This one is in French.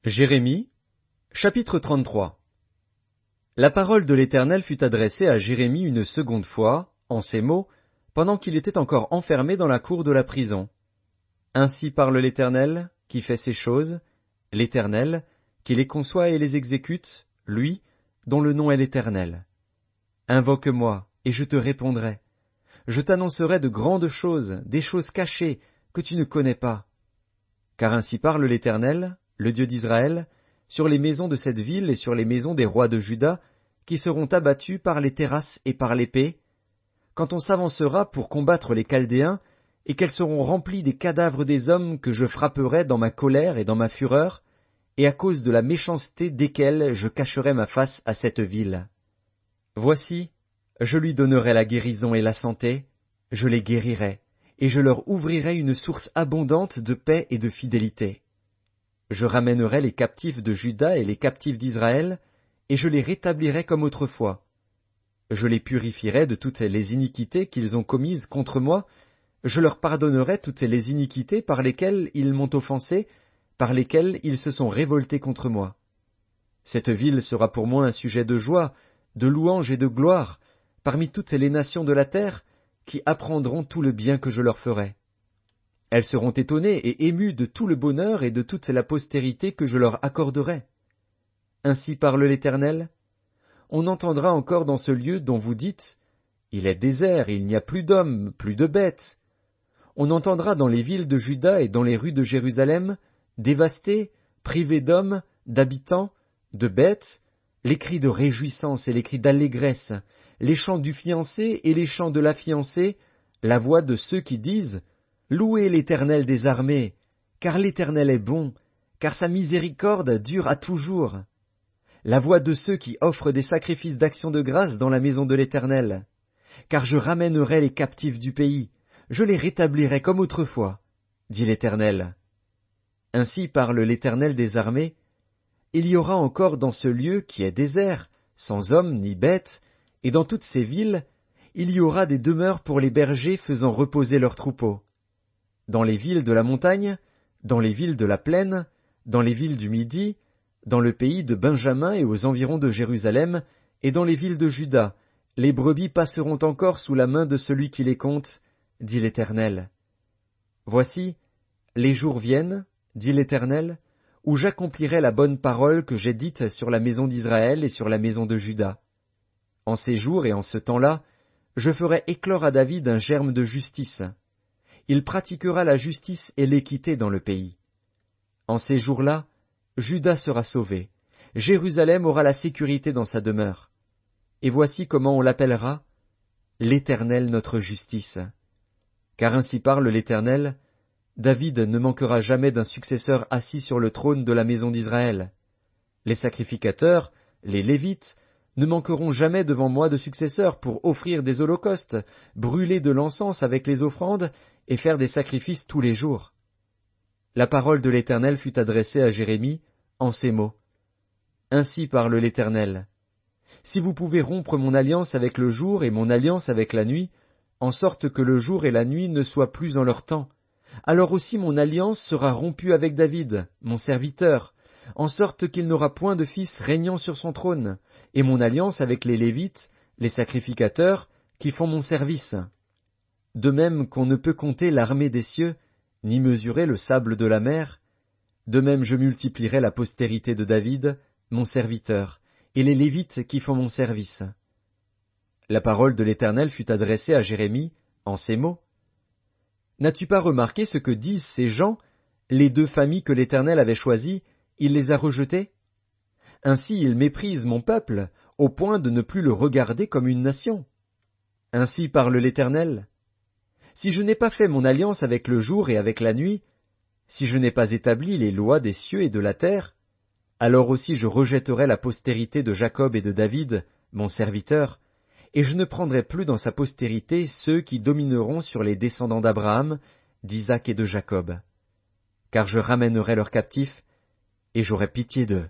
Jérémie, chapitre 33. La parole de l'Éternel fut adressée à Jérémie une seconde fois, en ces mots, pendant qu'il était encore enfermé dans la cour de la prison. Ainsi parle l'Éternel, qui fait ces choses, l'Éternel, qui les conçoit et les exécute, lui, dont le nom est l'Éternel. Invoque-moi, et je te répondrai. Je t'annoncerai de grandes choses, des choses cachées, que tu ne connais pas. Car ainsi parle l'Éternel, le Dieu d'Israël, sur les maisons de cette ville et sur les maisons des rois de Juda, qui seront abattus par les terrasses et par l'épée, quand on s'avancera pour combattre les Chaldéens, et qu'elles seront remplies des cadavres des hommes que je frapperai dans ma colère et dans ma fureur, et à cause de la méchanceté desquels je cacherai ma face à cette ville. Voici, je lui donnerai la guérison et la santé, je les guérirai, et je leur ouvrirai une source abondante de paix et de fidélité. Je ramènerai les captifs de Juda et les captifs d'Israël, et je les rétablirai comme autrefois. Je les purifierai de toutes les iniquités qu'ils ont commises contre moi, je leur pardonnerai toutes les iniquités par lesquelles ils m'ont offensé, par lesquelles ils se sont révoltés contre moi. Cette ville sera pour moi un sujet de joie, de louange et de gloire, parmi toutes les nations de la terre, qui apprendront tout le bien que je leur ferai. Elles seront étonnées et émues de tout le bonheur et de toute la postérité que je leur accorderai. Ainsi parle l'Éternel. On entendra encore dans ce lieu dont vous dites, « Il est désert, il n'y a plus d'hommes, plus de bêtes. » On entendra dans les villes de Juda et dans les rues de Jérusalem, dévastées, privées d'hommes, d'habitants, de bêtes, les cris de réjouissance et les cris d'allégresse, les chants du fiancé et les chants de la fiancée, la voix de ceux qui disent, « Louez l'Éternel des armées, car l'Éternel est bon, car sa miséricorde dure à toujours. » La voix de ceux qui offrent des sacrifices d'action de grâce dans la maison de l'Éternel. Car je ramènerai les captifs du pays, je les rétablirai comme autrefois, dit l'Éternel. Ainsi parle l'Éternel des armées. Il y aura encore dans ce lieu qui est désert, sans hommes ni bêtes, et dans toutes ces villes, il y aura des demeures pour les bergers faisant reposer leurs troupeaux. Dans les villes de la montagne, dans les villes de la plaine, dans les villes du Midi, dans le pays de Benjamin et aux environs de Jérusalem, et dans les villes de Juda, les brebis passeront encore sous la main de celui qui les compte, dit l'Éternel. Voici, les jours viennent, dit l'Éternel, où j'accomplirai la bonne parole que j'ai dite sur la maison d'Israël et sur la maison de Juda. En ces jours et en ce temps-là, je ferai éclore à David un germe de justice. Il pratiquera la justice et l'équité dans le pays. En ces jours-là, Juda sera sauvé, Jérusalem aura la sécurité dans sa demeure. Et voici comment on l'appellera, l'Éternel notre justice. Car ainsi parle l'Éternel, David ne manquera jamais d'un successeur assis sur le trône de la maison d'Israël. Les sacrificateurs, les Lévites, ne manqueront jamais devant moi de successeurs pour offrir des holocaustes, brûler de l'encens avec les offrandes et faire des sacrifices tous les jours. La parole de l'Éternel fut adressée à Jérémie en ces mots. Ainsi parle l'Éternel. Si vous pouvez rompre mon alliance avec le jour et mon alliance avec la nuit, en sorte que le jour et la nuit ne soient plus en leur temps, alors aussi mon alliance sera rompue avec David, mon serviteur, en sorte qu'il n'aura point de fils régnant sur son trône, et mon alliance avec les Lévites, les sacrificateurs, qui font mon service. De même qu'on ne peut compter l'armée des cieux, ni mesurer le sable de la mer, de même je multiplierai la postérité de David, mon serviteur, et les Lévites qui font mon service. La parole de l'Éternel fut adressée à Jérémie en ces mots. N'as-tu pas remarqué ce que disent ces gens, les deux familles que l'Éternel avait choisies, il les a rejetées? Ainsi ils méprisent mon peuple, au point de ne plus le regarder comme une nation. Ainsi parle l'Éternel. Si je n'ai pas fait mon alliance avec le jour et avec la nuit, si je n'ai pas établi les lois des cieux et de la terre, alors aussi je rejetterai la postérité de Jacob et de David, mon serviteur, et je ne prendrai plus dans sa postérité ceux qui domineront sur les descendants d'Abraham, d'Isaac et de Jacob. Car je ramènerai leurs captifs, et j'aurai pitié d'eux.